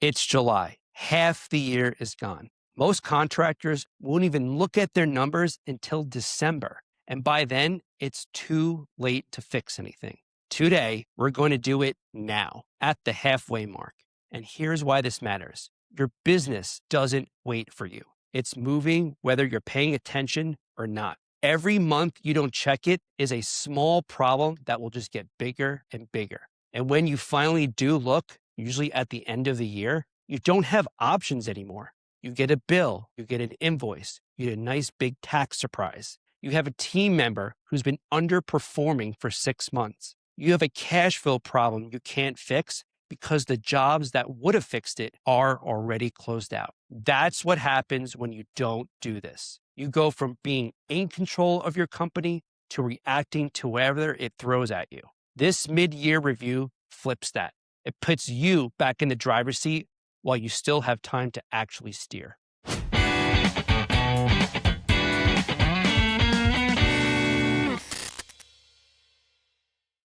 It's July. Half the year is gone. Most contractors won't even look at their numbers until December. And by then, it's too late to fix anything. Today, we're going to do it now at the halfway mark. And here's why this matters. Your business doesn't wait for you. It's moving whether you're paying attention or not. Every month you don't check it is a small problem that will just get bigger and bigger. And when you finally do look, usually at the end of the year, you don't have options anymore. You get a bill, you get an invoice, you get a nice big tax surprise. You have a team member who's been underperforming for 6 months. You have a cash flow problem you can't fix because the jobs that would have fixed it are already closed out. That's what happens when you don't do this. You go from being in control of your company to reacting to whatever it throws at you. This mid-year review flips that. It puts you back in the driver's seat while you still have time to actually steer.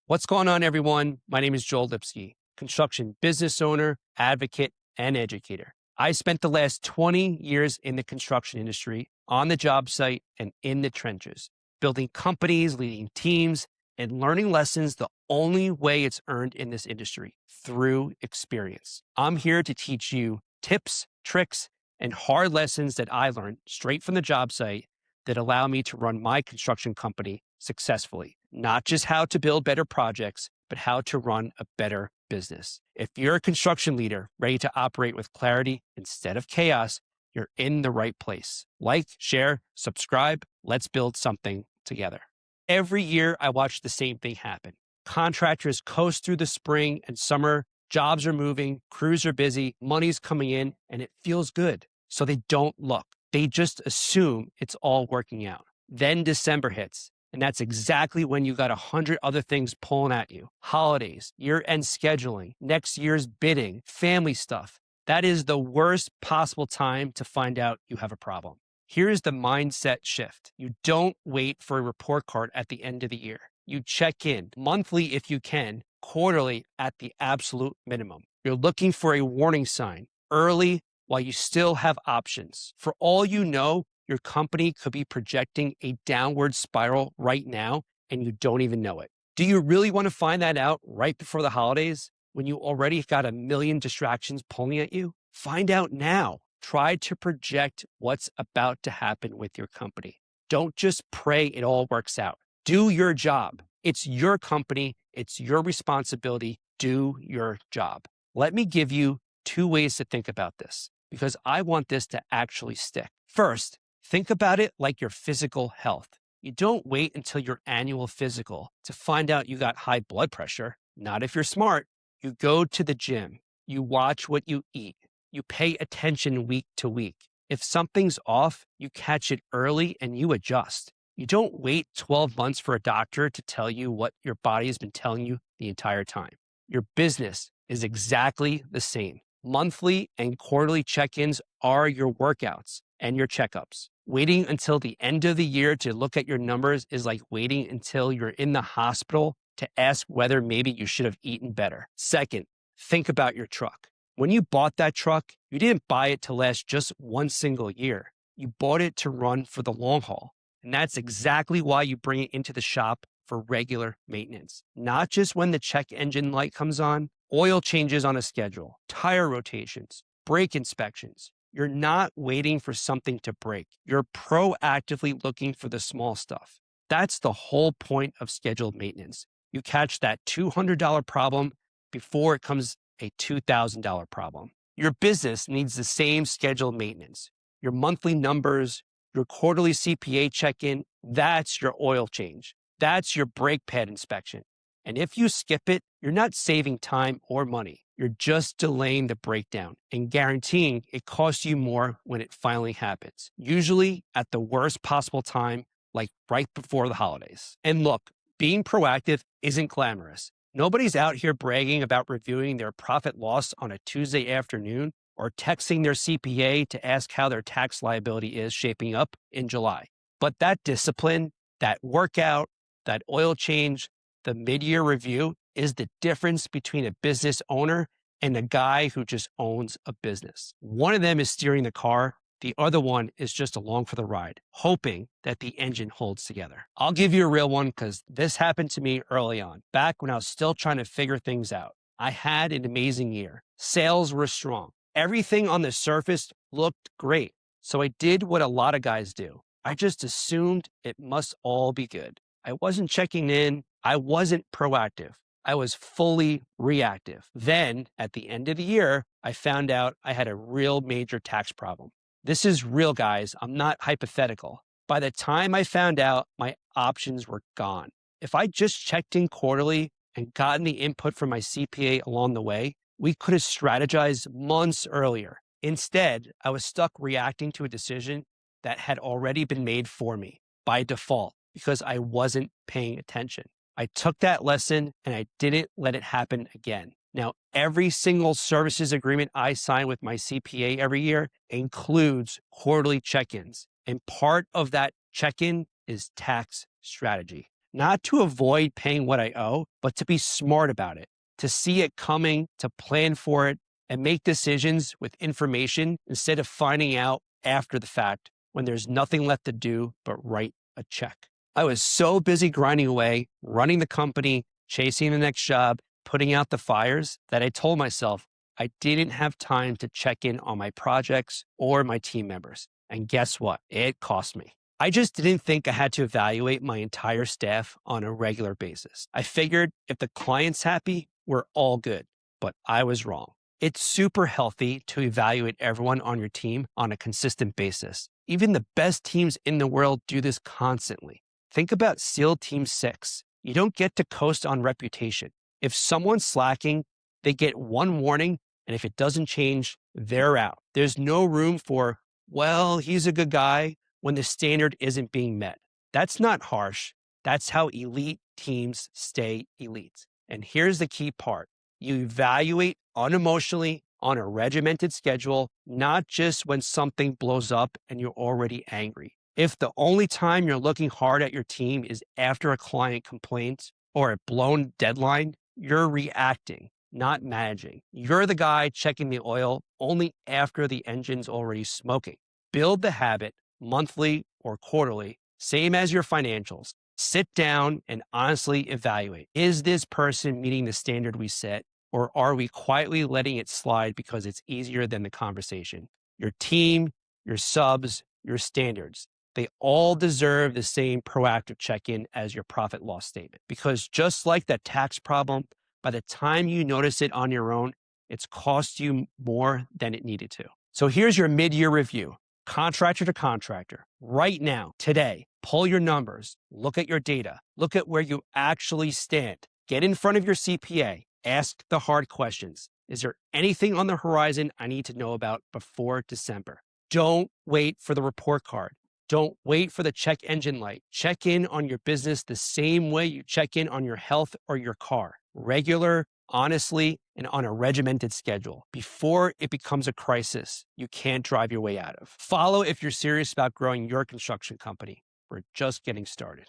What's going on, everyone? My name is Joel Lipsky, construction business owner, advocate, and educator. I spent the last 20 years in the construction industry, on the job site, and in the trenches, building companies, leading teams, and learning lessons the only way it's earned in this industry, through experience. I'm here to teach you tips, tricks, and hard lessons that I learned straight from the job site that allow me to run my construction company successfully. Not just how to build better projects, but how to run a better business. If you're a construction leader ready to operate with clarity instead of chaos, you're in the right place. Like, share, subscribe. Let's build something together. Every year, I watch the same thing happen. Contractors coast through the spring and summer, jobs are moving, crews are busy, money's coming in, and it feels good. So they don't look. They just assume it's all working out. Then December hits, and that's exactly when you got 100 other things pulling at you. Holidays, year-end scheduling, next year's bidding, family stuff. That is the worst possible time to find out you have a problem. Here's the mindset shift. You don't wait for a report card at the end of the year. You check in monthly if you can, quarterly at the absolute minimum. You're looking for a warning sign early while you still have options. For all you know, your company could be projecting a downward spiral right now, and you don't even know it. Do you really want to find that out right before the holidays when you already got a million distractions pulling at you? Find out now. Try to project what's about to happen with your company. Don't just pray it all works out. Do your job. It's your company. It's your responsibility. Do your job. Let me give you 2 ways to think about this because I want this to actually stick. First, think about it like your physical health. You don't wait until your annual physical to find out you got high blood pressure. Not if you're smart. You go to the gym. You watch what you eat. You pay attention week to week. If something's off, you catch it early and you adjust. You don't wait 12 months for a doctor to tell you what your body has been telling you the entire time. Your business is exactly the same. Monthly and quarterly check-ins are your workouts and your checkups. Waiting until the end of the year to look at your numbers is like waiting until you're in the hospital to ask whether maybe you should have eaten better. Second, think about your truck. When you bought that truck, you didn't buy it to last just one single year. You bought it to run for the long haul. And that's exactly why you bring it into the shop for regular maintenance. Not just when the check engine light comes on, oil changes on a schedule, tire rotations, brake inspections. You're not waiting for something to break. You're proactively looking for the small stuff. That's the whole point of scheduled maintenance. You catch that $200 problem before it comes a $2,000 problem. Your business needs the same scheduled maintenance. Your monthly numbers, your quarterly CPA check-in, that's your oil change. That's your brake pad inspection. And if you skip it, you're not saving time or money. You're just delaying the breakdown and guaranteeing it costs you more when it finally happens, usually at the worst possible time, like right before the holidays. And look, being proactive isn't glamorous. Nobody's out here bragging about reviewing their profit loss on a Tuesday afternoon or texting their CPA to ask how their tax liability is shaping up in July. But that discipline, that workout, that oil change, the mid-year review is the difference between a business owner and a guy who just owns a business. One of them is steering the car. The other one is just along for the ride, hoping that the engine holds together. I'll give you a real one because this happened to me early on, back when I was still trying to figure things out. I had an amazing year. Sales were strong. Everything on the surface looked great. So I did what a lot of guys do. I just assumed it must all be good. I wasn't checking in. I wasn't proactive. I was fully reactive. Then at the end of the year, I found out I had a real major tax problem. This is real, guys. I'm not hypothetical. By the time I found out, my options were gone. If I just checked in quarterly and gotten the input from my CPA along the way, we could have strategized months earlier. Instead, I was stuck reacting to a decision that had already been made for me by default because I wasn't paying attention. I took that lesson and I didn't let it happen again. Now, every single services agreement I sign with my CPA every year includes quarterly check-ins. And part of that check-in is tax strategy. Not to avoid paying what I owe, but to be smart about it, to see it coming, to plan for it, and make decisions with information instead of finding out after the fact when there's nothing left to do but write a check. I was so busy grinding away, running the company, chasing the next job, putting out the fires, that I told myself I didn't have time to check in on my projects or my team members. And guess what? It cost me. I just didn't think I had to evaluate my entire staff on a regular basis. I figured if the client's happy, we're all good. But I was wrong. It's super healthy to evaluate everyone on your team on a consistent basis. Even the best teams in the world do this constantly. Think about SEAL Team 6. You don't get to coast on reputation. If someone's slacking, they get one warning, and if it doesn't change, they're out. There's no room for, well, he's a good guy when the standard isn't being met. That's not harsh. That's how elite teams stay elite. And here's the key part. You evaluate unemotionally on a regimented schedule, not just when something blows up and you're already angry. If the only time you're looking hard at your team is after a client complains or a blown deadline, you're reacting, not managing. You're the guy checking the oil only after the engine's already smoking. Build the habit monthly or quarterly, same as your financials. Sit down and honestly evaluate. Is this person meeting the standard we set, or are we quietly letting it slide because it's easier than the conversation? Your team, your subs, your standards, they all deserve the same proactive check-in as your profit loss statement. Because just like that tax problem, by the time you notice it on your own, it's cost you more than it needed to. So here's your mid-year review. Contractor to contractor, right now, today, pull your numbers, look at your data, look at where you actually stand. Get in front of your CPA, ask the hard questions. Is there anything on the horizon I need to know about before December? Don't wait for the report card. Don't wait for the check engine light. Check in on your business the same way you check in on your health or your car. Regular, honestly, and on a regimented schedule before it becomes a crisis you can't drive your way out of. Follow if you're serious about growing your construction company. We're just getting started.